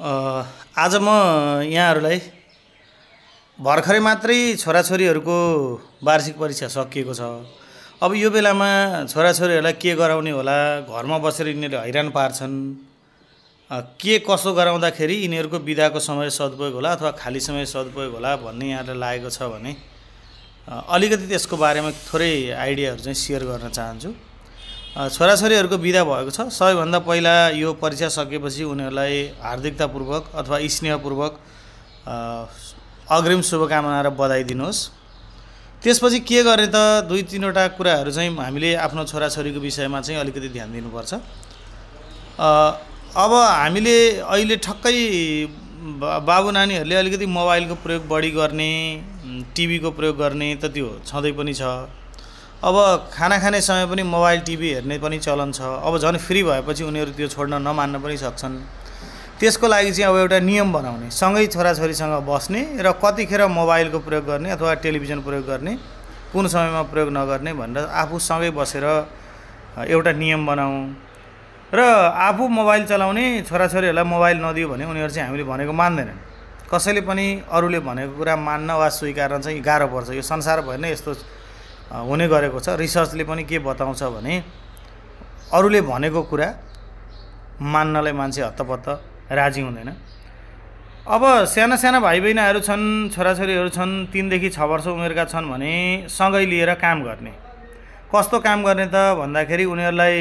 आज म यहाँहरूलाई भर्खरै मात्रै छोराछोरीहरूको वार्षिक परीक्षा सकिएको छ। अब यो बेलामा छोराछोरीहरूलाई के गराउने होला, घरमा बसेर यिनीहरूले हैरान पार्छन्, के कसो गराउँदाखेरि यिनीहरूको बिदाको समय सदुपयोग होला अथवा खाली समय सदुपयोग होला भन्ने यहाँलाई लागेको छ भने अलिकति त्यसको बारेमा थोरै आइडियाहरू चाहिँ सेयर गर्न चाहन्छु। छोराछोरीहरूको बिदा भएको छ। सबैभन्दा पहिला यो परीक्षा सकेपछि उनीहरूलाई हार्दिकतापूर्वक अथवा स्नेहपूर्वक अग्रिम शुभकामना र बधाई दिनुहोस्। त्यसपछि के गर्ने त दुई तीनवटा कुराहरू चाहिँ हामीले आफ्नो छोराछोरीको विषयमा चाहिँ अलिकति ध्यान दिनुपर्छ। अब हामीले अहिले ठक्कै बाबु नानीहरूले अलिकति मोबाइलको प्रयोग बढी गर्ने, टिभीको प्रयोग गर्ने त त्यो छँदै पनि छ। अब खाना खाने समय पनि मोबाइल टिभी हेर्ने पनि चलन छ। अब झन् फ्री भएपछि उनीहरू त्यो छोड्न नमान्न पनि सक्छन्। त्यसको लागि चाहिँ अब एउटा नियम बनाउने, सँगै छोराछोरीसँग बस्ने र कतिखेर मोबाइलको प्रयोग गर्ने अथवा टेलिभिजन प्रयोग गर्ने, कुन समयमा प्रयोग नगर्ने भनेर आफू सँगै बसेर एउटा नियम बनाऊ र आफू मोबाइल चलाउने, छोराछोरीहरूलाई मोबाइल नदियो भने उनीहरू चाहिँ हामीले भनेको मान्दैनन्। कसैले पनि अरूले भनेको कुरा मान्न वा स्वीकार्न चाहिँ गाह्रो पर्छ। यो संसार भएर नै यस्तो हुने गरेको छ। रिसर्चले पनि के बताउँछ भने अरूले भनेको कुरा मान्नलाई मान्छे हत्तपत्त राजी हुँदैन। अब साना साना भाइ बहिनीहरू छन्, छोराछोरीहरू छन्, 3 देखि 6 वर्ष उमेरका छन् भने सँगै लिएर काम गर्ने। कस्तो काम गर्ने त भन्दाखेरि उनीहरूलाई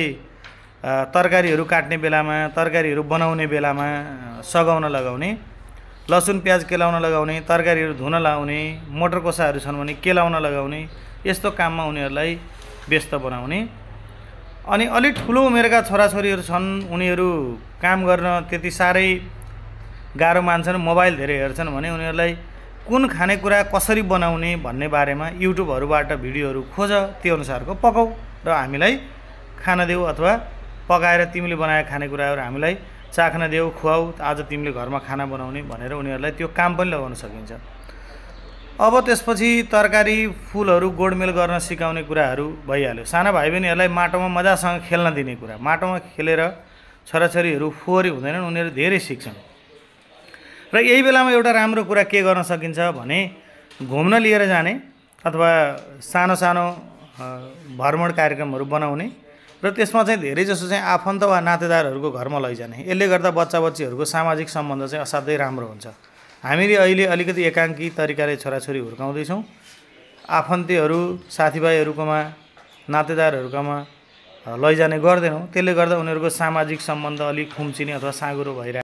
तरकारीहरू काट्ने बेलामा, तरकारीहरू बनाउने बेलामा सघाउन लगाउने, लसुन प्याज केलाउन लगाउने, तरकारीहरू धुन लगाउने, मोटर कोसाहरू छन् भने केलाउन लगाउने, यस्तो काममा उनीहरूलाई व्यस्त बनाउने। अनि अलि ठुलो उमेरका छोराछोरीहरू छन्, उनीहरू काम गर्न त्यति साह्रै गाह्रो मान्छन्, मोबाइल धेरै हेर्छन् भने उनीहरूलाई कुन खानेकुरा कसरी बनाउने भन्ने बारेमा युट्युबहरूबाट भिडियोहरू खोज, त्यो अनुसारको पकाऊ र हामीलाई खान देऊ अथवा पकाएर तिमीले बनाएका खानेकुराहरू हामीलाई चाख्न देऊ, खुवाऊ, आज तिमीले घरमा खाना बनाउने भनेर उनीहरूलाई त्यो काम पनि लगाउन सकिन्छ। अब त्यसपछि तरकारी फुलहरू गोडमेल गर्न सिकाउने कुराहरू भइहाल्यो। साना भाइ बहिनीहरूलाई माटोमा मजासँग खेल्न दिने कुरा, माटोमा खेलेर छोराछोरीहरू फोहोरी हुँदैनन्, उनीहरू धेरै सिक्छन्। र यही बेलामा एउटा राम्रो कुरा के गर्न सकिन्छ भने घुम्न लिएर जाने अथवा सानो सानो भ्रमण कार्यक्रमहरू बनाउने र त्यसमा चाहिँ धेरै जसो चाहिँ आफन्त वा नातेदारहरूको घरमा लैजाने। यसले गर्दा बच्चा बच्चीहरूको सामाजिक सम्बन्ध चाहिँ असाध्यै राम्रो हुन्छ। हामीले अहिले अलिकति एकाङ्की तरिकाले छोराछोरी हुर्काउँदैछौँ। आफन्तीहरू, साथीभाइहरूकोमा, नातेदारहरूकोमा लैजाने गर्दैनौँ। त्यसले गर्दा उनीहरूको सामाजिक सम्बन्ध अलिक खुम्चिने अथवा साँघुरो भइरहेको